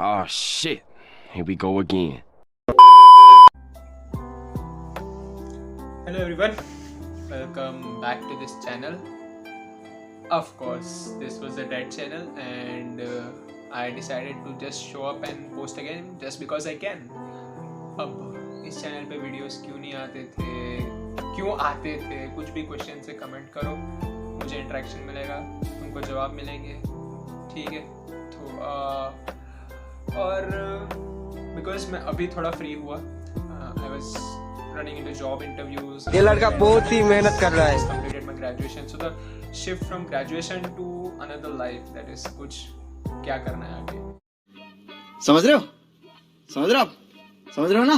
Oh shit, here we go again. Hello everyone, welcome back to this channel. Of course, this was a dead channel and I decided to just show up and post again just because I can. अब इस channel पे videos क्यों नहीं आते थे, क्यों आते थे, कुछ भी क्वेश्चन से कमेंट करो, मुझे इंटरेक्शन मिलेगा, तुमको जवाब मिलेंगे, ठीक है। तो और बिकॉज मैं अभी थोड़ा फ्री हुआ, I was running into job interviews. ये लड़का बहुत ही मेहनत कर रहा है. Completed my graduation, so the shift from graduation to another life, that is कुछ क्या करना है आगे. समझ रहे हो ना?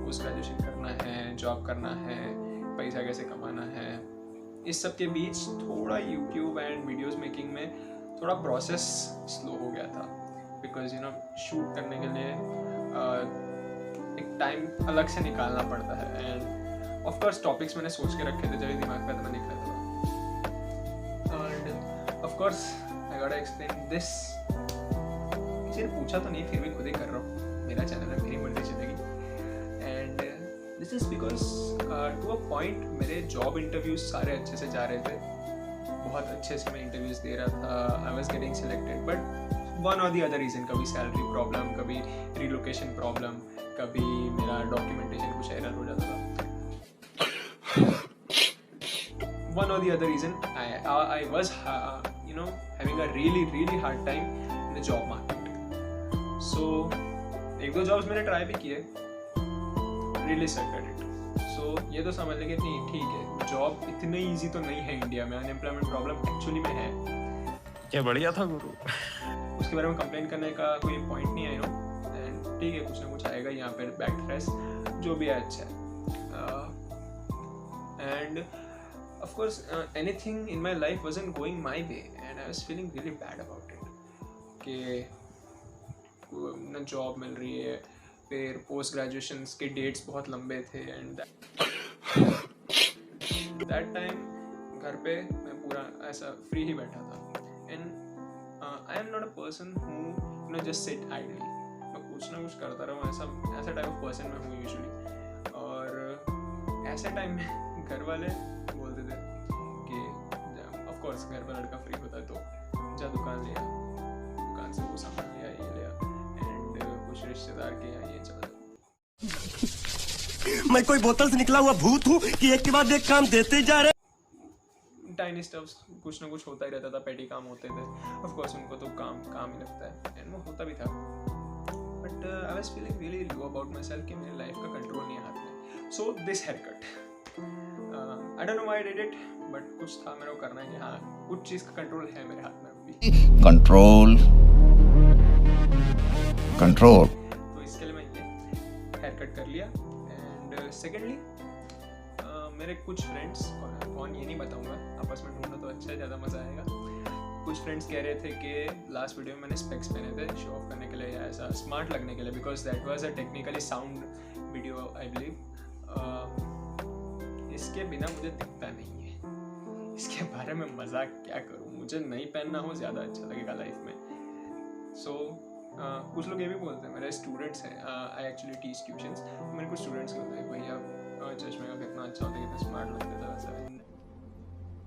पोस्ट ग्रेजुएशन करना है, जॉब करना है, पैसा कैसे कमाना है. इस सब के बीच थोड़ा YouTube एंड वीडियोस मेकिंग में थोड़ा प्रोसेस स्लो हो गया था, बिकॉज यू नो शूट करने के लिए एक टाइम अलग से निकालना पड़ता है. एंड ऑफ कोर्स टॉपिक्स मैंने सोच के रखे थे, जब दिमाग पे तो मैं लिख रहा था. And of course I got to explain this. किसी ने पूछा तो नहीं, फिर भी खुद ही कर रहा हूँ. मेरा चैनल है, मेरी मर्जी चलेगी. And this is because to a point मेरे जॉब इंटरव्यूज सारे अच्छे से जा रहे थे, बहुत अच्छे से मैं इंटरव्यूज दे रहा था, I was getting selected. But one और दी अदर रीज़न, कभी सैलरी प्रॉब्लम, कभी रिलोकेशन प्रॉब्लम, कभी मेरा डॉक्यूमेंटेशन कुछ एरर हो जाता था. वन और the other reason I was you know having a really hard time in the job market. So एक दो जॉब्स मैंने ट्राई भी किए, really sucked at it. So ये तो समझ लेंगे नहीं, ठीक है, जॉब इतनी ईजी तो नहीं है इंडिया में, अनएम्प्लॉयमेंट प्रॉब्लम एक्चुअली में है. क्या बढ़िया था गुरु. उसके बारे में कंप्लेन करने का कोई पॉइंट नहीं है, यू नो. एंड ठीक है, कुछ ना कुछ आएगा यहाँ पे, बैक फ्रेश जो भी है अच्छा है. And of course anything in my life wasn't going my way and I was feeling really bad about it कि ना जॉब मिल रही है, फिर पोस्ट ग्रेजुएशन के डेट्स बहुत लंबे थे. एंड दैट टाइम घर पे मैं पूरा ऐसा फ्री ही बैठा था. And I am not a person who you know just sit idly. मैं कुछ ना कुछ करता रहूँ, ऐसा टाइप ऑफ पर्सन मैं हूँ यूजुअली. और ऐसे टाइम में घर वाले बोलते थे कि ऑफ कोर्स घर पर लड़का फ्री होता है तो जा दुकान ले आ, दुकान से वो सामान ले आ, ये ले आ, एंड कुछ रिश्तेदार के यहाँ ये चल. मैं कोई बोतल से निकला हुआ भूत हूँ कि एक के बाद एक काम देते जा रहे. टाइनी स्टफ्स कुछ ना कुछ होता ही रहता था, पेटी काम होते थे. ऑफ कोर्स उनको तो काम ही लगता है, एंड वो होता भी था. But I was feeling really low about myself कि मेरी लाइफ का कंट्रोल नहीं है हाथ में. So this haircut, I don't know why I did it, but कुछ था मेरे को करना है कि हाँ कुछ चीज़ का कंट्रोल है मेरे हाथ में अभी. कंट्रोल. तो इसके लिए मैं ये हेयर कट कर लिया. एंड सेकेंडली मेरे कुछ फ्रेंड्स, कौन ये नहीं बताऊंगा, आपस में ढूंढना तो अच्छा है, ज़्यादा मज़ा आएगा. कुछ फ्रेंड्स कह रहे थे कि लास्ट वीडियो में मैंने स्पेक्स पहने थे शो ऑफ करने के लिए या ऐसा स्मार्ट लगने के लिए, because that was a technically sound video I believe. इसके बिना मुझे दिखता नहीं है, इसके बारे में मजाक क्या करूँ, मुझे नहीं पहनना हो ज़्यादा अच्छा लगेगा लाइफ में. सो कुछ लोग ये भी बोलते हैं, मेरे स्टूडेंट्स हैं, आई एक्चुअली टीच ट्यूशंस, मेरे कुछ स्टूडेंट्स बोलते हैं भैया चश्मे का कितना अच्छा होता है, कितना स्मार्ट लगता है वैसा.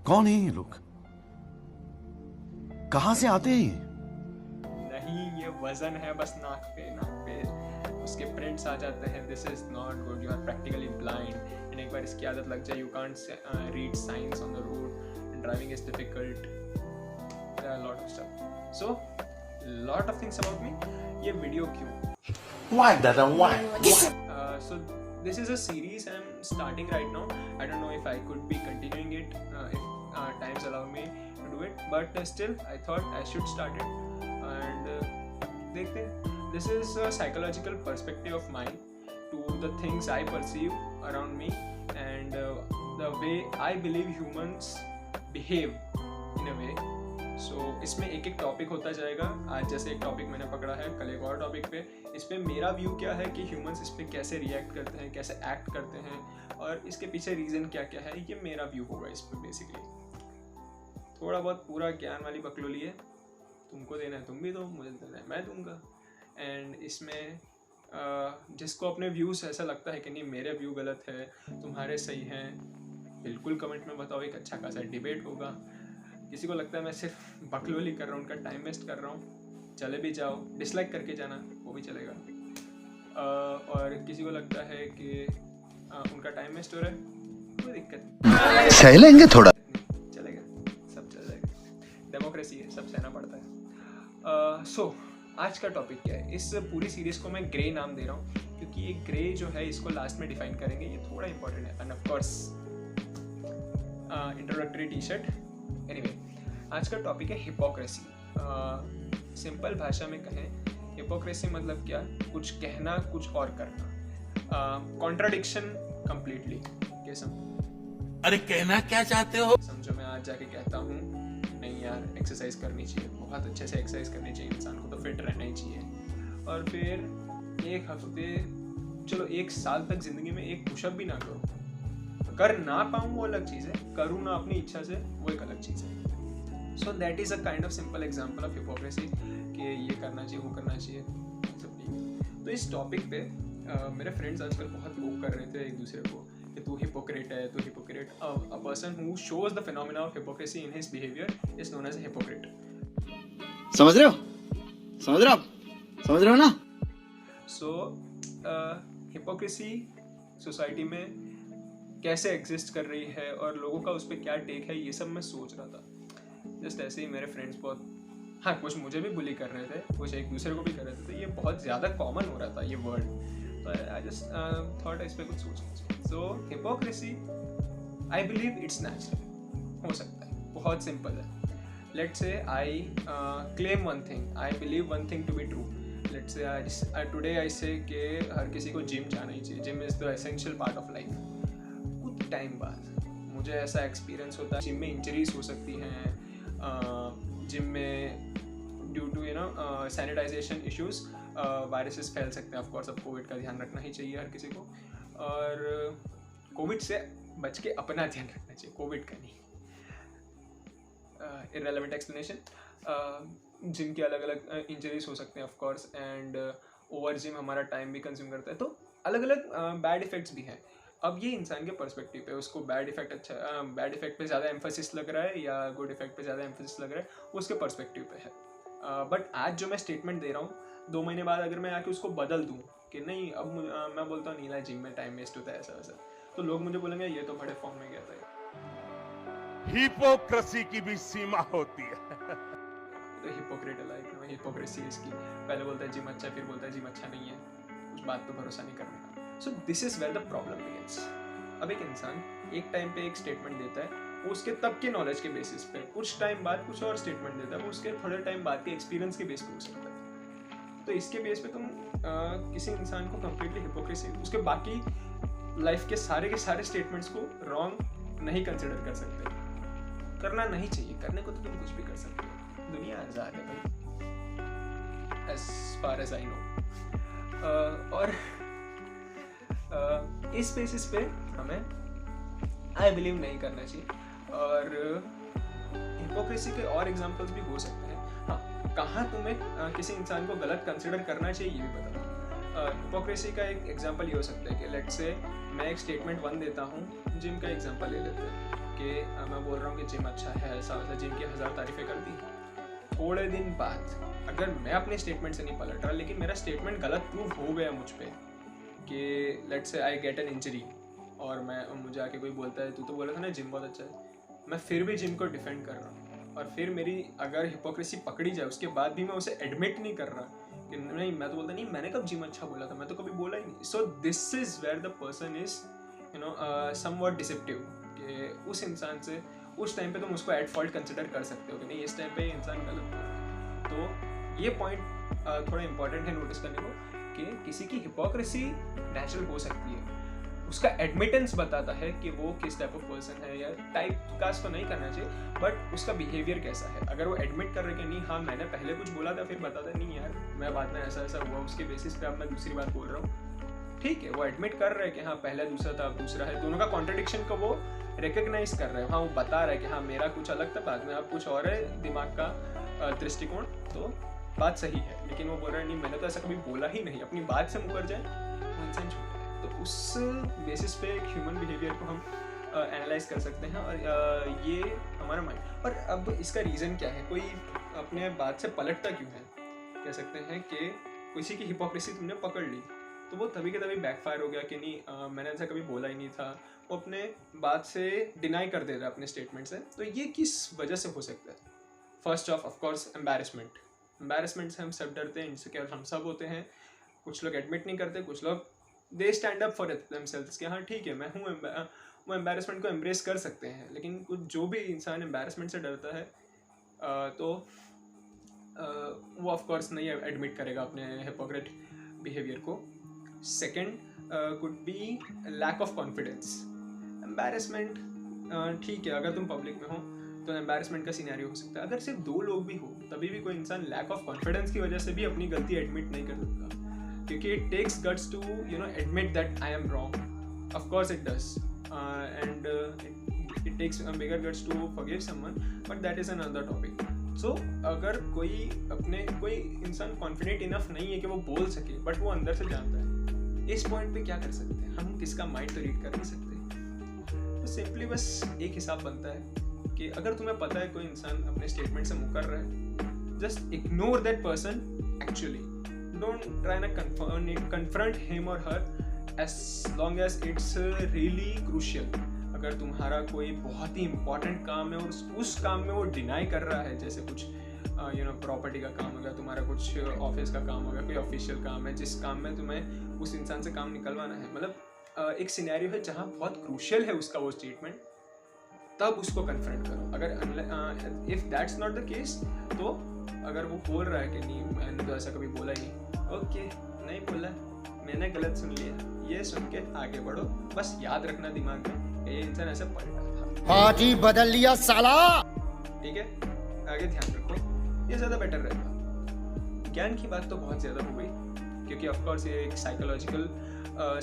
कौन है ये लोग, कहाँ से आते हैं? नहीं, ये वजन है बस नाक पे उसके प्रिंट्स आ जाते हैं. This is not good, you are practically blind. And एक बार इसकी आदत लग जाए, you can't read signs on the road and driving is difficult. There are lot of stuff. So lot of things about me. ये video क्यों? Why Dada, why? So this is a series I'm starting right now. I don't know if I could be continuing it if times allow me to do it, but still I thought I should start it. And देखते हैं. This is a psychological perspective of mine to the things I perceive around me and the way I believe humans behave in a way. सो इसमें एक एक topic होता जाएगा. आज जैसे एक टॉपिक मैंने पकड़ा है, कल एक और टॉपिक पे. इस पर मेरा व्यू क्या है कि ह्यूमंस इस पर कैसे रिएक्ट करते हैं, कैसे एक्ट करते हैं, और इसके पीछे रीज़न क्या क्या है, ये मेरा व्यू होगा इस पर. बेसिकली थोड़ा बहुत पूरा ज्ञान वाली बकलोली है, तुमको देना है तुम भी दो, मुझे देना है मैं दूंगा. एंड इसमें जिसको अपने व्यूज़ ऐसा लगता है कि नहीं मेरे व्यू गलत है तुम्हारे सही हैं, बिल्कुल कमेंट में बताओ, एक अच्छा खासा डिबेट होगा। किसी को लगता है मैं सिर्फ बकलोली कर रहा हूँ, उनका टाइम वेस्ट कर रहा हूँ, चले भी जाओ, डिसलाइक करके जाना वो भी चलेगा। और किसी को लगता है कि उनका टाइम वेस्ट हो रहा है, कोई दिक्कत सह लेंगे थोड़ा, चलेगा, सब चल जाएगा, डेमोक्रेसी है, सब सहना पड़ता है। सो आज का टॉपिक क्या है? इस पूरी सीरीज को मैं ग्रे नाम दे रहा हूँ क्योंकि ये ग्रे जो है इसको लास्ट में डिफाइन करेंगे, ये थोड़ा इंपॉर्टेंट है। And of course introductory T shirt. Anyway, आज का टॉपिक है हिपोक्रेसी। सिंपल भाषा में कहें, हिपोक्रेसी मतलब क्या? कुछ कहना कुछ और करना, कॉन्ट्राडिक्शन कंप्लीटली। कैसा? अरे कहना क्या चाहते हो? समझो मैं आज जाके कहता हूँ नहीं यार एक्सरसाइज करनी चाहिए, बहुत अच्छे से एक्सरसाइज करनी चाहिए, इंसान को तो फिट रहना ही चाहिए, और फिर एक हफ्ते, चलो एक साल तक जिंदगी में एक पुशअप भी ना करो। कर ना पाऊँ वो अलग चीज़ है, करूँ ना अपनी इच्छा से वो एक अलग चीज़ है। So that is a kind of simple example of hypocrisy कि ये करना चाहिए वो करना चाहिए, सब ठीक। तो इस टॉपिक पे मेरे फ्रेंड्स आजकल बहुत लोग कर रहे थे एक दूसरे को कि तू हिपोक्रेट है, तू hypocrite. A person who shows the phenomena of hypocrisy in his behaviour is known as a hypocrite. समझ रहे हो? समझ रहे हो आप? समझ रहे हो ना? सो हिपोक्रेसी सोसाइटी में कैसे एग्जिस्ट कर रही है और लोगों का उस पर क्या टेक है, ये सब मैं सोच रहा था। जस्ट ऐसे ही मेरे फ्रेंड्स बहुत, हाँ कुछ मुझे भी बुली कर रहे थे, कुछ एक दूसरे को भी कर रहे थे, तो ये बहुत ज़्यादा कॉमन हो रहा था ये वर्ड। तो आई जस्ट थॉट इस पर कुछ सोचना चाहिए। So hypocrisy I believe it's natural हो सकता है, बहुत सिंपल है। Let's say I claim one thing, I believe one thing to be true. Let's say today I say कि हर किसी को जिम जाना ही चाहिए, gym is the essential part of life. कुछ टाइम बाद मुझे ऐसा एक्सपीरियंस होता है जिम में इंजरीज हो सकती हैं, जिम में due to sanitization issues viruses फैल सकते हैं। ऑफकोर्स अब कोविड का ध्यान रखना ही चाहिए हर किसी को, और कोविड से बच के अपना ध्यान रखना चाहिए, कोविड का नहीं। Irrelevant explanation. जिम के अलग अलग इंजरीज हो सकते हैं ऑफकोर्स, एंड ओवर जिम हमारा टाइम भी कंज्यूम करता है, तो अलग अलग बैड इफेक्ट्स भी हैं। अब ये इंसान के पर्सपेक्टिव पे, उसको बैड इफेक्ट अच्छा, बैड इफेक्ट पे ज़्यादा एम्फोसिस लग रहा है या गुड इफेक्ट पे ज़्यादा एम्फोसिस लग रहा है, वो उसके पर्सपेक्टिव पे है। बट आज जो मैं स्टेटमेंट दे रहा हूँ, 2 महीने बाद अगर मैं आके उसको बदल दूँ कि नहीं अब मैं बोलता हूँ नीला जिम में टाइम वेस्ट होता है ऐसा वैसा, तो लोग मुझे बोलेंगे ये तो बड़े फॉर्म में गया था। हिपोक्रेसी की भी सीमा होती है। तो हिपोक्रेट लाइक हिपोक्रेसी इसकी, पहले बोलता है जिम अच्छा है, फिर बोलता है जिम अच्छा नहीं है, कुछ बात तो भरोसा नहीं करने का। So this is where the problem begins. अब एक इंसान एक टाइम पे एक स्टेटमेंट देता है, वो उसके तब के नॉलेज के बेसिस पे, कुछ टाइम बाद कुछ और स्टेटमेंट देता है, वो उसके थोड़े टाइम बाद के एक्सपीरियंस के बेस पे हो सकता है। तो इसके बेस पे तुम किसी इंसान को कंप्लीटली हिपोक्रेसी, उसके बाकी लाइफ के सारे स्टेटमेंट्स को रॉन्ग नहीं कंसिडर कर सकते। करना नहीं चाहिए, करने को तो तुम कुछ भी कर सकते हो, दुनिया आज़ाद है भाई, as far as I know. और इस बेसिस पे हमें आई बिलीव नहीं करना चाहिए। और हिपोक्रेसी के और एग्जांपल्स भी हो सकते हैं। हाँ, कहाँ तुम्हें किसी इंसान को गलत कंसिडर करना चाहिए ये भी बता दो। हिपोक्रेसी का एक एग्जांपल ये हो सकता है कि लेट्स से मैं एक स्टेटमेंट 1 देता हूँ, जिम का एग्जांपल ले लेते हैं कि मैं बोल रहा हूँ कि जिम अच्छा है, ऐसा वैसा, जिम की 1000 तारीफें कर दी। थोड़े दिन बाद अगर मैं अपने स्टेटमेंट से नहीं पलट रहा, लेकिन मेरा स्टेटमेंट गलत प्रूव हो गया मुझ पर, कि let's say I get an injury, और मुझे आके कोई बोलता है तू तो बोला था ना जिम बहुत अच्छा है, मैं फिर भी जिम को डिफेंड कर रहा हूँ, और फिर मेरी अगर हिपोक्रेसी पकड़ी जाए उसके बाद भी मैं उसे एडमिट नहीं कर रहा कि नहीं, मैं तो बोलता नहीं मैंने कब जिम अच्छा बोला था, मैं तो कभी बोला ही नहीं। So this is where the person is somewhat deceptive, कि उस इंसान से उस टाइम पे तुम उसको एट फॉल्ट कंसिडर कर सकते हो कि नहीं इस टाइम पे इंसान गलत बोल रहा है। तो ये पॉइंट थोड़ा इंपॉर्टेंट है नोटिस करने को, कि किसी की हिपोक्रेसी नेचुरल हो सकती है, उसका एडमिटेंस बताता है कि वो किस टाइप ऑफ पर्सन है, या टाइप कास्ट तो नहीं करना चाहिए, बट उसका बिहेवियर कैसा है। अगर वो एडमिट कर रहे कि नहीं हाँ मैंने पहले कुछ बोला था, फिर बताता नहीं यार मैं बाद में ऐसा ऐसा हुआ, उसके बेसिस पे अब मैं दूसरी बात बोल रहा हूँ, ठीक है, वो एडमिट कर रहे हैं कि हाँ पहले दूसरा था अब दूसरा है, दोनों का कॉन्ट्रडिक्शन को वो रिकग्नाइज कर रहे हैं। हाँ वो बता रहे हैं कि हाँ मेरा कुछ अलग था, बाद में अब कुछ और है, दिमाग का दृष्टिकोण, तो बात सही है, लेकिन वो बोल रहा है नहीं मैंने तो ऐसा कभी बोला ही नहीं, अपनी बात से मुकर जाए वो इंसान झूठा है। तो उस बेसिस पे एक ह्यूमन बिहेवियर को हम एनालाइज कर सकते हैं और ये हमारा माइंड। और अब इसका रीज़न क्या है, कोई अपने बात से पलटता क्यों है, कह सकते हैं कि किसी की हिपोक्रेसी तुमने पकड़ ली तो वो तभी के तभी बैकफायर हो गया कि नहीं मैंने ऐसा कभी बोला ही नहीं था, वो अपने बात से डिनाई कर दे रहा है अपने स्टेटमेंट से। तो ये किस वजह से हो सकता है? फर्स्ट ऑफ कोर्स एम्बैरेसमेंट से हम सब डरते हैं, इनसिक्योर हम सब होते हैं। कुछ लोग एडमिट नहीं करते, कुछ लोग they stand up for themselves कि हाँ ठीक है मैं हूँ, वो एम्बैरेसमेंट को एम्ब्रेस कर सकते हैं। लेकिन कुछ जो भी इंसान एम्बैरेसमेंट से डरता है तो वो ऑफ कोर्स नहीं एडमिट करेगा अपने हिपोक्रेट बिहेवियर को। Second could be lack of confidence. Embarrassment ठीक है, अगर तुम पब्लिक में हो तो एम्बैरेसमेंट का सिनेरियो हो सकता है। अगर सिर्फ 2 लोग भी हो तभी भी कोई इंसान लैक ऑफ कॉन्फिडेंस की वजह से भी अपनी गलती एडमिट नहीं कर सकता, क्योंकि it takes guts to admit that I am wrong. Of course it does and it takes a bigger guts to forgive someone, but that is another topic. So अगर कोई इंसान कॉन्फिडेंट इनफ नहीं है कि वो बोल सके, बट वो अंदर से जानता है, इस पॉइंट पे क्या कर सकते हैं हम? किसका माइंड तो रीड कर नहीं सकते। तो सिंपली बस एक हिसाब बनता है कि अगर तुम्हें पता है कोई इंसान अपने स्टेटमेंट से मुकर रहा है, just ignore that person actually, don't try ना कन्फ्रंट हिम और हर as long as it's really crucial। अगर तुम्हारा कोई बहुत ही इंपॉर्टेंट काम है और उस काम में वो डिनाई कर रहा है, जैसे कुछ प्रॉपर्टी का काम होगा, तुम्हारा कुछ ऑफिस का काम होगा, कोई ऑफिशियल काम है जिस काम में तुम्हें उस इंसान से काम निकलवाना है, मतलब एक सिनेरियो है जहाँ बहुत क्रूशियल है उसका वो स्टेटमेंट, तब उसको कन्फ्रंट करो। अगर if that's not the case, तो अगर वो बोल रहा है कि नहीं मैंने तो ऐसा कभी बोला ही नहीं, ओके नहीं बोला, मैंने गलत सुन लिया, ये सुन के आगे बढ़ो। बस याद रखना दिमाग में ये इंसान ऐसे पलटा था, पार्टी बदल लिया साला। ठीक है, आगे ध्यान रखो, ये ज़्यादा बेटर रहेगा। ज्ञान की बात तो बहुत ज़्यादा हो गई, क्योंकि ऑफ कोर्स ये एक साइकोलॉजिकल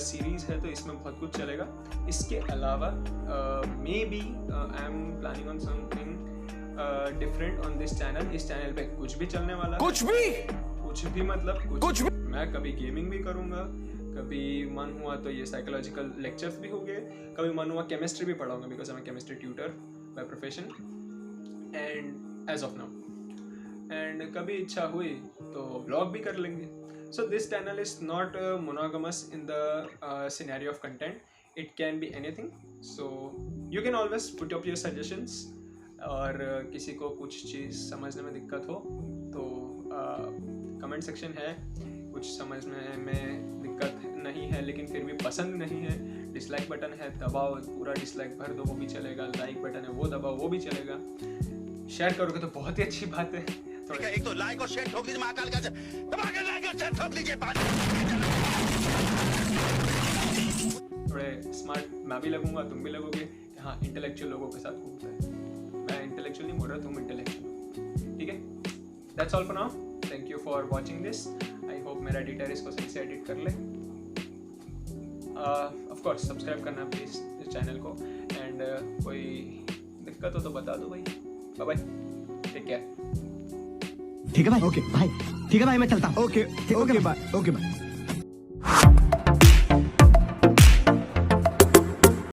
सीरीज़ है तो इसमें बहुत कुछ चलेगा। इसके अलावा maybe I am planning on something different on this channel. इस चैनल पे कुछ भी चलने वाला, कुछ भी मतलब कुछ भी। मैं कभी गेमिंग भी करूँगा, कभी मन हुआ तो ये साइकोलॉजिकल लेक्चर्स भी होंगे, कभी मन हुआ केमिस्ट्री भी पढ़ाऊंगा, because I am chemistry tutor by profession and as of now, and कभी इच्छा हुई तो ब्लॉग भी कर लेंगे। So this channel is not monogamous in the scenario of content, it can be anything, so you can always put up your suggestions. और किसी को कुछ चीज़ समझने में दिक्कत हो तो कमेंट सेक्शन है, कुछ समझने में दिक्कत नहीं है लेकिन फिर भी पसंद नहीं है, डिसलाइक बटन है, दबाओ, पूरा डिसलाइक भर दो वो भी चलेगा, लाइक बटन है वो दबाओ वो भी चलेगा, शेयर करोगे तो बहुत ही अच्छी बात है। एक तो लाइक और शेयर ठोक दीजिए महाकाल का, दबा के लाइक और शेयर ठोक दीजिए। थोड़े स्मार्ट मैं भी लगूंगा, तुम भी लगोगे कि हाँ इंटेलेक्चुअल लोगों के साथ घूमता है। मैं इंटेलेक्चुअल नहीं बोल रहा, तुम इंटेलेक्चुअल, ठीक है। That's all for now, thank you for watching this. I hope मेरा एडिटर इसको सही से एडिट कर ले। ऑफ कोर्स सब्सक्राइब करना प्लीज़ इस चैनल को, एंड कोई दिक्कत हो तो बता दो भाई। Bye bye, take care. ठीक है भाई, ओके भाई, ठीक है भाई मैं चलता हूँ। Okay bye, okay bye.